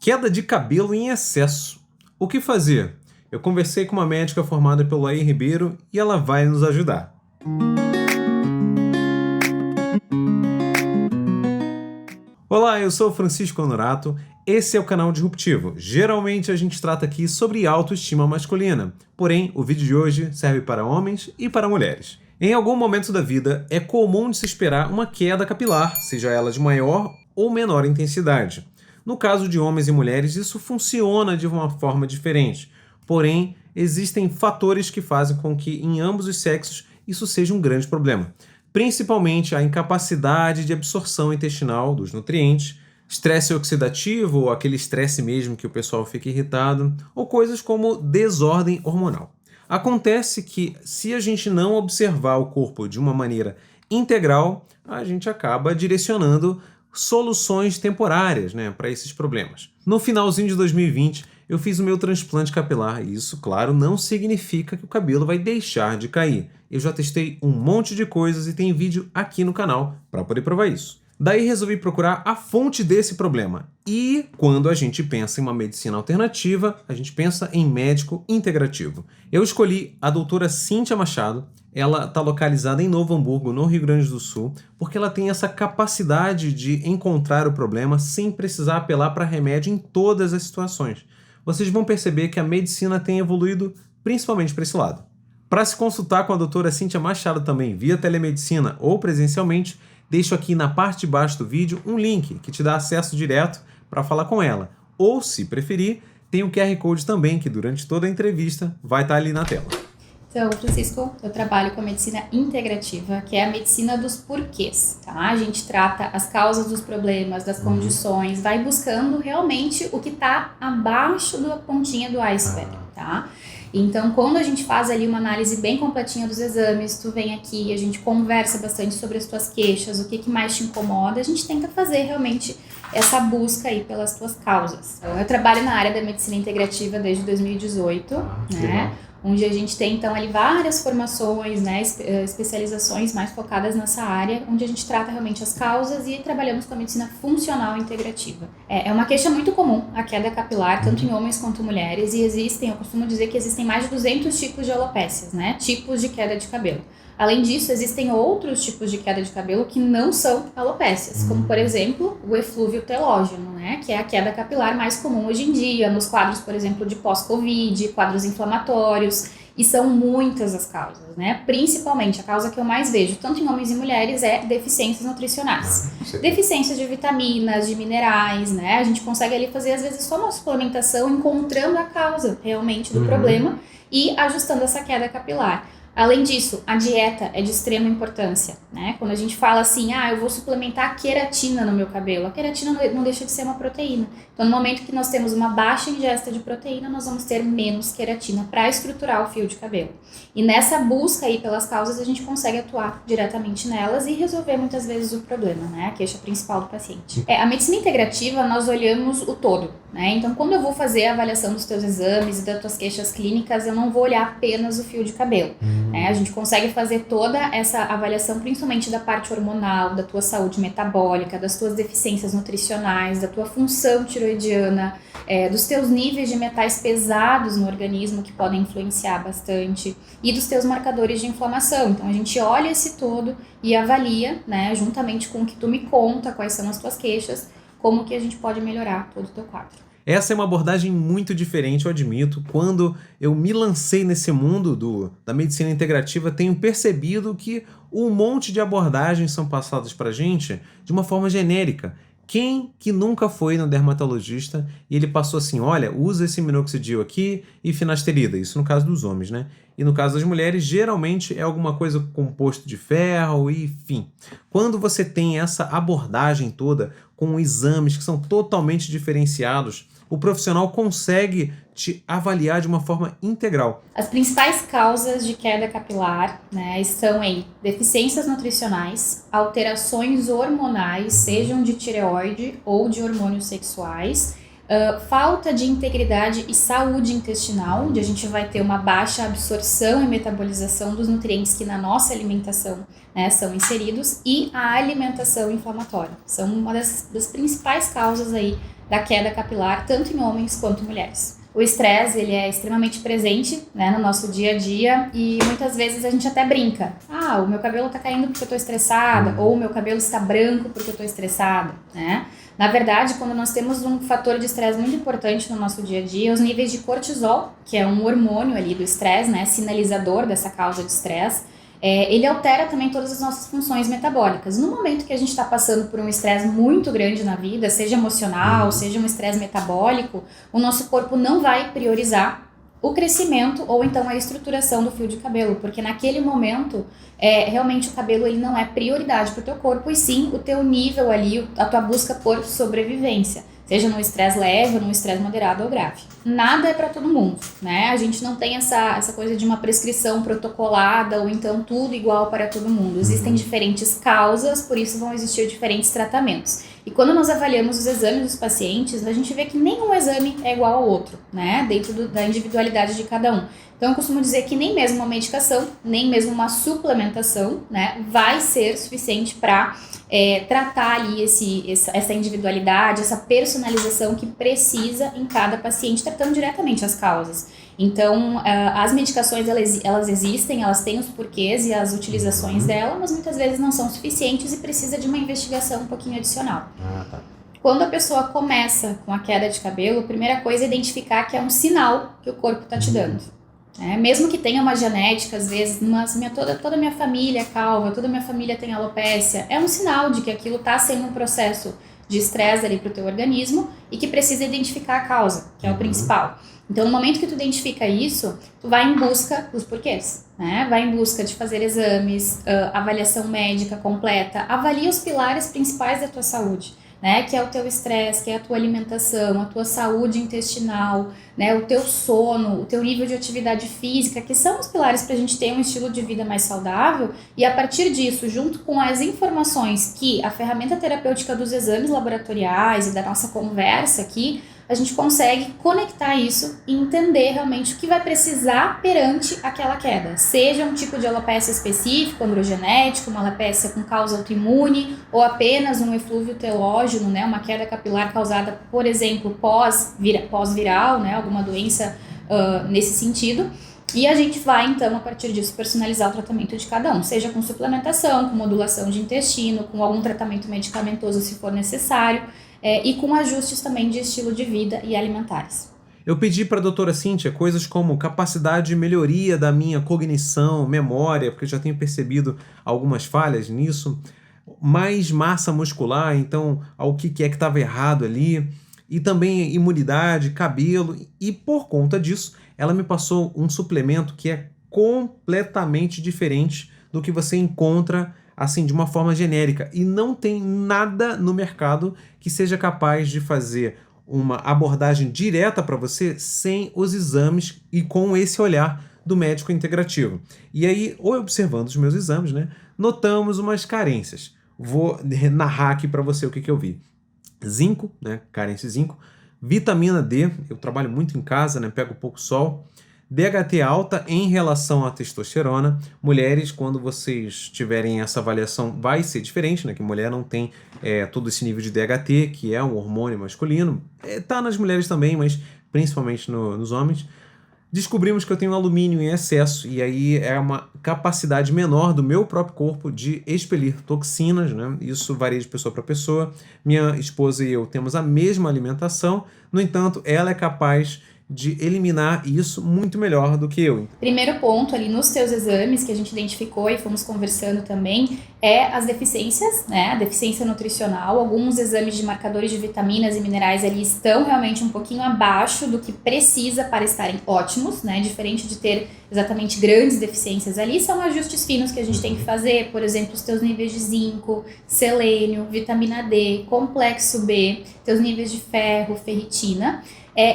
Queda de cabelo em excesso. O que fazer? Eu conversei com uma médica formada pelo Laí Ribeiro e ela vai nos ajudar. Olá, eu sou o Francisco Honorato, esse é o canal Disruptivo. Geralmente a gente trata aqui sobre autoestima masculina, porém o vídeo de hoje serve para homens e para mulheres. Em algum momento da vida é comum de se esperar uma queda capilar, seja ela de maior ou menor intensidade. No caso de homens e mulheres, isso funciona de uma forma diferente. Porém, existem fatores que fazem com que em ambos os sexos isso seja um grande problema. Principalmente a incapacidade de absorção intestinal dos nutrientes, estresse oxidativo ou aquele estresse mesmo que o pessoal fica irritado, ou coisas como desordem hormonal. Acontece que se a gente não observar o corpo de uma maneira integral, a gente acaba direcionando soluções temporárias, para esses problemas. No finalzinho de 2020, eu fiz o meu transplante capilar e isso, claro, não significa que o cabelo vai deixar de cair. Eu já testei um monte de coisas e tem vídeo aqui no canal para poder provar isso. Daí resolvi procurar a fonte desse problema. E quando a gente pensa em uma medicina alternativa, a gente pensa em médico integrativo. Eu escolhi a doutora Cíntia Machado. Ela está localizada em Novo Hamburgo, no Rio Grande do Sul, porque ela tem essa capacidade de encontrar o problema sem precisar apelar para remédio em todas as situações. Vocês vão perceber que a medicina tem evoluído principalmente para esse lado. Para se consultar com a doutora Cíntia Machado também via telemedicina ou presencialmente, deixo aqui na parte de baixo do vídeo um link que te dá acesso direto para falar com ela. Ou, se preferir, tem o QR Code também, que durante toda a entrevista vai estar ali na tela. Então, Francisco, eu trabalho com a medicina integrativa, que é a medicina dos porquês, tá? A gente trata as causas dos problemas, das condições, vai buscando realmente o que está abaixo da pontinha do iceberg, tá? Então, quando a gente faz ali uma análise bem completinha dos exames, tu vem aqui, a gente conversa bastante sobre as tuas queixas, o que mais te incomoda, a gente tenta fazer realmente essa busca aí pelas tuas causas. Eu trabalho na área da medicina integrativa desde 2018, né? Onde a gente tem, então, ali várias formações, especializações mais focadas nessa área, onde a gente trata realmente as causas e trabalhamos com a medicina funcional integrativa. É uma queixa muito comum, a queda capilar, tanto em homens quanto mulheres, e eu costumo dizer que existem mais de 200 tipos de alopécias, tipos de queda de cabelo. Além disso, existem outros tipos de queda de cabelo que não são alopécias, como, por exemplo, o eflúvio telógeno, que é a queda capilar mais comum hoje em dia, nos quadros, por exemplo, de pós-Covid, quadros inflamatórios, e são muitas as causas, Principalmente, a causa que eu mais vejo, tanto em homens e mulheres, é deficiências nutricionais. Deficiências de vitaminas, de minerais, A gente consegue ali fazer, às vezes, só uma suplementação, encontrando a causa, realmente, do problema e ajustando essa queda capilar. Além disso, a dieta é de extrema importância, Quando a gente fala assim, eu vou suplementar queratina no meu cabelo, a queratina não deixa de ser uma proteína. Então, no momento que nós temos uma baixa ingesta de proteína, nós vamos ter menos queratina para estruturar o fio de cabelo. E nessa busca aí pelas causas, a gente consegue atuar diretamente nelas e resolver muitas vezes o problema, a queixa principal do paciente. A medicina integrativa, nós olhamos o todo, Então, quando eu vou fazer a avaliação dos teus exames e das tuas queixas clínicas, eu não vou olhar apenas o fio de cabelo. A gente consegue fazer toda essa avaliação, principalmente da parte hormonal, da tua saúde metabólica, das tuas deficiências nutricionais, da tua função tiroidiana, dos teus níveis de metais pesados no organismo, que podem influenciar bastante, e dos teus marcadores de inflamação. Então, a gente olha esse todo e avalia, juntamente com o que tu me conta, quais são as tuas queixas, como que a gente pode melhorar todo o teu quadro. Essa é uma abordagem muito diferente, eu admito. Quando eu me lancei nesse mundo da medicina integrativa, tenho percebido que um monte de abordagens são passadas para a gente de uma forma genérica. Quem que nunca foi no dermatologista e ele passou assim, olha, usa esse minoxidil aqui e finasterida, isso no caso dos homens, E no caso das mulheres, geralmente é alguma coisa composto de ferro, enfim. Quando você tem essa abordagem toda, com exames que são totalmente diferenciados, o profissional consegue te avaliar de uma forma integral. As principais causas de queda capilar, estão em deficiências nutricionais, alterações hormonais, sejam de tireoide ou de hormônios sexuais, falta de integridade e saúde intestinal, onde a gente vai ter uma baixa absorção e metabolização dos nutrientes que na nossa alimentação, né, são inseridos, e a alimentação inflamatória. São uma das principais causas aí da queda capilar, tanto em homens quanto em mulheres. O estresse, ele é extremamente presente, né, no nosso dia a dia, e muitas vezes a gente até brinca. O meu cabelo tá caindo porque eu tô estressada, ou o meu cabelo está branco porque eu tô estressada, né? Na verdade, quando nós temos um fator de estresse muito importante no nosso dia a dia, os níveis de cortisol, que é um hormônio ali do estresse, né, sinalizador dessa causa de estresse, ele altera também todas as nossas funções metabólicas. No momento que a gente está passando por um estresse muito grande na vida, seja emocional, seja um estresse metabólico, o nosso corpo não vai priorizar o crescimento ou então a estruturação do fio de cabelo, porque naquele momento, realmente o cabelo ele não é prioridade para o teu corpo, e sim o teu nível ali, a tua busca por sobrevivência, seja num estresse leve ou num estresse moderado ou grave. Nada é para todo mundo, né? A gente não tem essa coisa de uma prescrição protocolada ou então tudo igual para todo mundo. Existem diferentes causas, por isso vão existir diferentes tratamentos. E quando nós avaliamos os exames dos pacientes, a gente vê que nenhum exame é igual ao outro, né? Dentro da individualidade de cada um. Então, eu costumo dizer que nem mesmo uma medicação, nem mesmo uma suplementação, né, vai ser suficiente para tratar ali essa individualidade, essa personalização que precisa em cada paciente, tratando diretamente as causas. Então, as medicações, elas existem, elas têm os porquês e as utilizações dela, mas muitas vezes não são suficientes e precisa de uma investigação um pouquinho adicional. Tá. Quando a pessoa começa com a queda de cabelo, a primeira coisa é identificar que é um sinal que o corpo está te dando. Mesmo que tenha uma genética, às vezes, toda a minha família é calva, toda a minha família tem alopécia, é um sinal de que aquilo está sendo um processo de estresse ali para o teu organismo e que precisa identificar a causa, que é o principal. Então, no momento que tu identifica isso, tu vai em busca dos porquês, né? Vai em busca de fazer exames, avaliação médica completa, avalia os pilares principais da tua saúde, né? Que é o teu estresse, que é a tua alimentação, a tua saúde intestinal, né? O teu sono, o teu nível de atividade física, que são os pilares para a gente ter um estilo de vida mais saudável. E a partir disso, junto com as informações que a ferramenta terapêutica dos exames laboratoriais e da nossa conversa aqui, a gente consegue conectar isso e entender realmente o que vai precisar perante aquela queda. Seja um tipo de alopecia específico, androgenético, uma alopecia com causa autoimune, ou apenas um eflúvio telógeno, né, uma queda capilar causada, por exemplo, pós-viral, né, alguma doença nesse sentido. E a gente vai, então, a partir disso, personalizar o tratamento de cada um, seja com suplementação, com modulação de intestino, com algum tratamento medicamentoso se for necessário, e com ajustes também de estilo de vida e alimentares. Eu pedi para a doutora Cíntia coisas como capacidade de melhoria da minha cognição, memória, porque eu já tenho percebido algumas falhas nisso, mais massa muscular, então o que é que estava errado ali, e também imunidade, cabelo, e por conta disso, ela me passou um suplemento que é completamente diferente do que você encontra assim, de uma forma genérica, e não tem nada no mercado que seja capaz de fazer uma abordagem direta para você sem os exames e com esse olhar do médico integrativo. E aí, observando os meus exames, né, notamos umas carências. Vou narrar aqui para você o que eu vi. Zinco, né, carência de zinco, vitamina D, eu trabalho muito em casa, né, pego pouco sol, DHT alta em relação à testosterona. Mulheres, quando vocês tiverem essa avaliação, vai ser diferente, né? Que mulher não tem todo esse nível de DHT, que é um hormônio masculino. Tá nas mulheres também, mas principalmente nos homens. Descobrimos que eu tenho alumínio em excesso, e aí é uma capacidade menor do meu próprio corpo de expelir toxinas, né? Isso varia de pessoa para pessoa. Minha esposa e eu temos a mesma alimentação, no entanto, ela é capaz de eliminar isso muito melhor do que eu. Primeiro ponto ali nos teus exames que a gente identificou e fomos conversando também é as deficiências, né? A deficiência nutricional. Alguns exames de marcadores de vitaminas e minerais ali estão realmente um pouquinho abaixo do que precisa para estarem ótimos, né? Diferente de ter exatamente grandes deficiências ali, são ajustes finos que a gente tem que fazer, por exemplo, os teus níveis de zinco, selênio, vitamina D, complexo B, teus níveis de ferro, ferritina.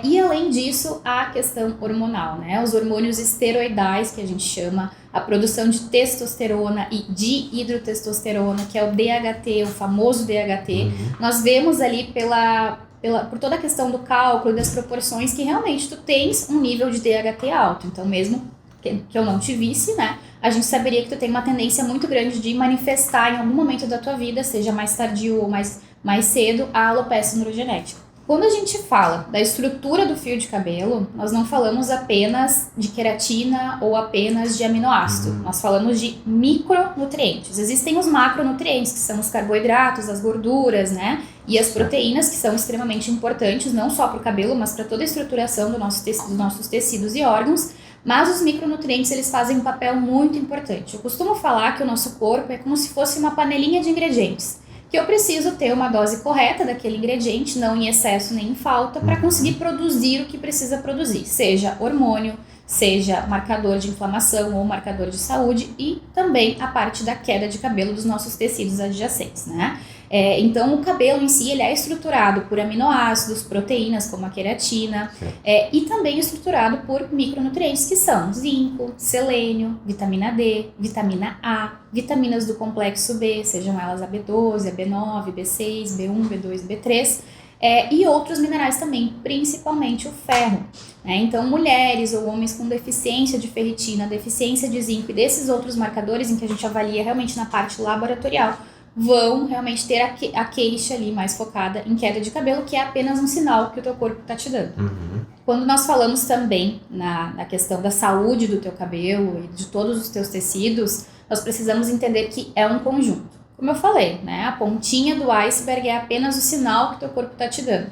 E além disso, a questão hormonal, né? Os hormônios esteroidais, que a gente chama, a produção de testosterona e de hidrotestosterona, que é o DHT, o famoso DHT. Nós vemos ali por toda a questão do cálculo e das proporções que realmente tu tens um nível de DHT alto. Então, mesmo que eu não te visse, né, a gente saberia que tu tem uma tendência muito grande de manifestar em algum momento da tua vida, seja mais tardio ou mais cedo, a alopecia neurogenética. Quando a gente fala da estrutura do fio de cabelo, nós não falamos apenas de queratina ou apenas de aminoácido. Nós falamos de micronutrientes. Existem os macronutrientes, que são os carboidratos, as gorduras, né? E as proteínas, que são extremamente importantes, não só para o cabelo, mas para toda a estruturação dos nossos tecidos e órgãos. Mas os micronutrientes, eles fazem um papel muito importante. Eu costumo falar que o nosso corpo é como se fosse uma panelinha de ingredientes, que eu preciso ter uma dose correta daquele ingrediente, não em excesso nem em falta, para conseguir produzir o que precisa produzir, seja hormônio, seja marcador de inflamação ou marcador de saúde, e também a parte da queda de cabelo dos nossos tecidos adjacentes, né? Então, o cabelo em si, ele é estruturado por aminoácidos, proteínas como a queratina, e também estruturado por micronutrientes, que são zinco, selênio, vitamina D, vitamina A, vitaminas do complexo B, sejam elas a B12, a B9, B6, B1, B2, B3, e outros minerais também, principalmente o ferro. Então, mulheres ou homens com deficiência de ferritina, deficiência de zinco e desses outros marcadores em que a gente avalia realmente na parte laboratorial, vão realmente ter a queixa ali mais focada em queda de cabelo, que é apenas um sinal que o teu corpo está te dando. Quando nós falamos também na questão da saúde do teu cabelo e de todos os teus tecidos, nós precisamos entender que é um conjunto. Como eu falei, né, a pontinha do iceberg é apenas o sinal que o teu corpo está te dando.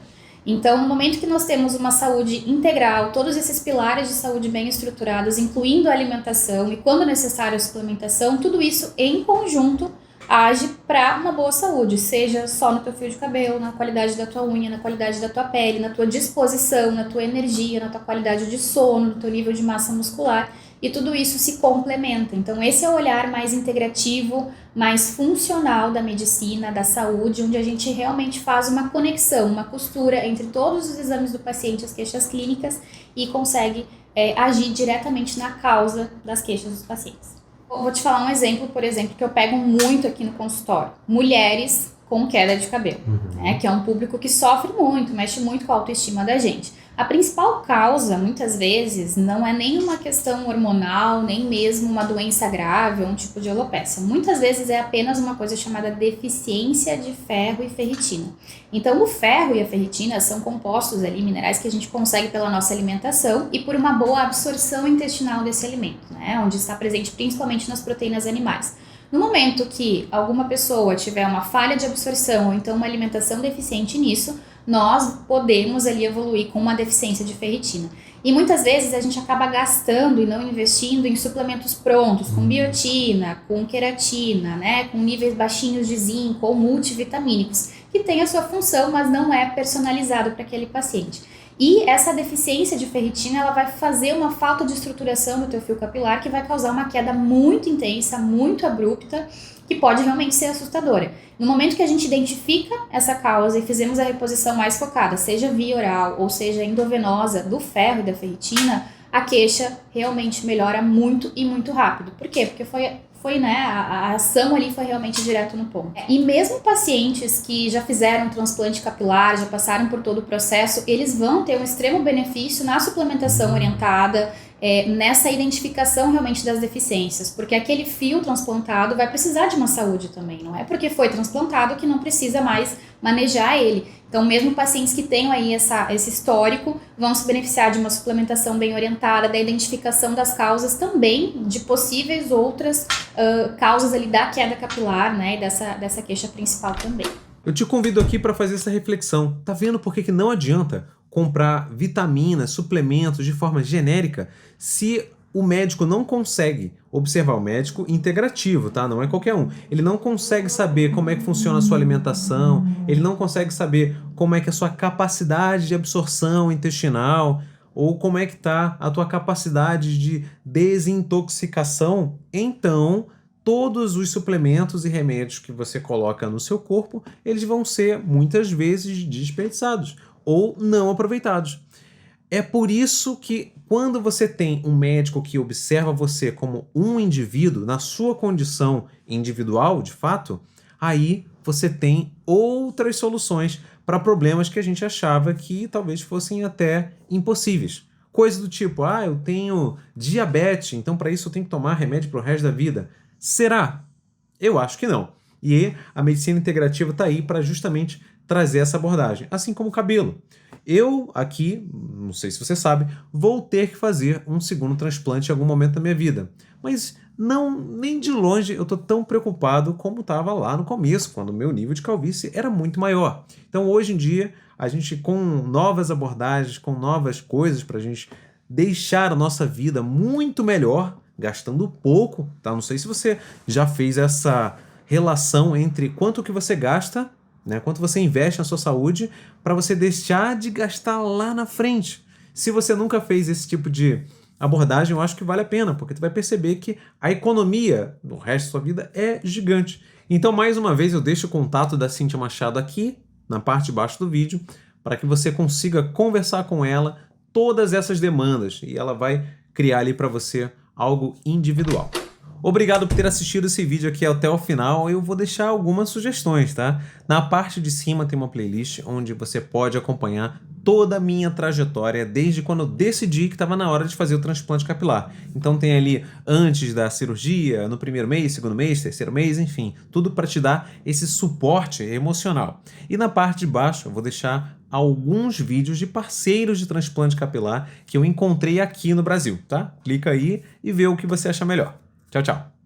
Então, no momento que nós temos uma saúde integral, todos esses pilares de saúde bem estruturados, incluindo a alimentação e, quando necessário, a suplementação, tudo isso em conjunto age para uma boa saúde, seja só no teu fio de cabelo, na qualidade da tua unha, na qualidade da tua pele, na tua disposição, na tua energia, na tua qualidade de sono, no teu nível de massa muscular, e tudo isso se complementa. Então, esse é o olhar mais integrativo, mais funcional da medicina, da saúde, onde a gente realmente faz uma conexão, uma costura entre todos os exames do paciente, as queixas clínicas, e consegue agir diretamente na causa das queixas dos pacientes. Vou te falar um exemplo, por exemplo, que eu pego muito aqui no consultório. Mulheres com queda de cabelo, né, que é um público que sofre muito, mexe muito com a autoestima da gente. A principal causa, muitas vezes, não é nem uma questão hormonal, nem mesmo uma doença grave ou um tipo de alopecia. Muitas vezes é apenas uma coisa chamada deficiência de ferro e ferritina. Então, o ferro e a ferritina são compostos ali, minerais que a gente consegue pela nossa alimentação e por uma boa absorção intestinal desse alimento, né, onde está presente principalmente nas proteínas animais. No momento que alguma pessoa tiver uma falha de absorção ou então uma alimentação deficiente nisso, nós podemos ali evoluir com uma deficiência de ferritina. E muitas vezes a gente acaba gastando e não investindo em suplementos prontos, com biotina, com queratina, né, com níveis baixinhos de zinco ou multivitamínicos, que tem a sua função, mas não é personalizado para aquele paciente. E essa deficiência de ferritina, ela vai fazer uma falta de estruturação do teu fio capilar, que vai causar uma queda muito intensa, muito abrupta, que pode realmente ser assustadora. No momento que a gente identifica essa causa e fizemos a reposição mais focada, seja via oral ou seja endovenosa do ferro e da ferritina, a queixa realmente melhora muito e muito rápido. Por quê? Porque foi, né, a ação ali foi realmente direto no ponto. E mesmo pacientes que já fizeram transplante capilar, já passaram por todo o processo, eles vão ter um extremo benefício na suplementação orientada, nessa identificação realmente das deficiências, porque aquele fio transplantado vai precisar de uma saúde também, não é porque foi transplantado que não precisa mais manejar ele. Então, mesmo pacientes que tenham aí esse histórico vão se beneficiar de uma suplementação bem orientada, da identificação das causas também, de possíveis outras causas ali da queda capilar, né, e dessa queixa principal também. Eu te convido aqui para fazer essa reflexão. Tá vendo por que não adianta comprar vitaminas, suplementos de forma genérica se o médico não consegue observar o médico integrativo, tá? Não é qualquer um. Ele não consegue saber como é que funciona a sua alimentação, ele não consegue saber como é que é a sua capacidade de absorção intestinal ou como é que tá a tua capacidade de desintoxicação. Então, todos os suplementos e remédios que você coloca no seu corpo, eles vão ser muitas vezes desperdiçados ou não aproveitados. É por isso que quando você tem um médico que observa você como um indivíduo, na sua condição individual, de fato, aí você tem outras soluções para problemas que a gente achava que talvez fossem até impossíveis. Coisa do tipo, eu tenho diabetes, então para isso eu tenho que tomar remédio para o resto da vida. Será? Eu acho que não. E a medicina integrativa está aí para justamente trazer essa abordagem, assim como o cabelo. Eu aqui, não sei se você sabe, vou ter que fazer um segundo transplante em algum momento da minha vida. Mas nem de longe eu estou tão preocupado como estava lá no começo, quando o meu nível de calvície era muito maior. Então hoje em dia, a gente com novas abordagens, com novas coisas para a gente deixar a nossa vida muito melhor, gastando pouco, tá? Não sei se você já fez essa relação entre quanto que você gasta, né, quanto você investe na sua saúde, para você deixar de gastar lá na frente. Se você nunca fez esse tipo de abordagem, eu acho que vale a pena, porque tu vai perceber que a economia no resto da sua vida é gigante. Então, mais uma vez, eu deixo o contato da Cíntia Machado aqui, na parte de baixo do vídeo, para que você consiga conversar com ela todas essas demandas, e ela vai criar ali para você algo individual. Obrigado por ter assistido esse vídeo aqui até o final. Eu vou deixar algumas sugestões, tá? Na parte de cima tem uma playlist onde você pode acompanhar toda a minha trajetória desde quando eu decidi que estava na hora de fazer o transplante capilar. Então tem ali antes da cirurgia, no primeiro mês, segundo mês, terceiro mês, enfim, tudo para te dar esse suporte emocional. E na parte de baixo eu vou deixar alguns vídeos de parceiros de transplante capilar que eu encontrei aqui no Brasil, tá? Clica aí e vê o que você acha melhor. Tchau, tchau.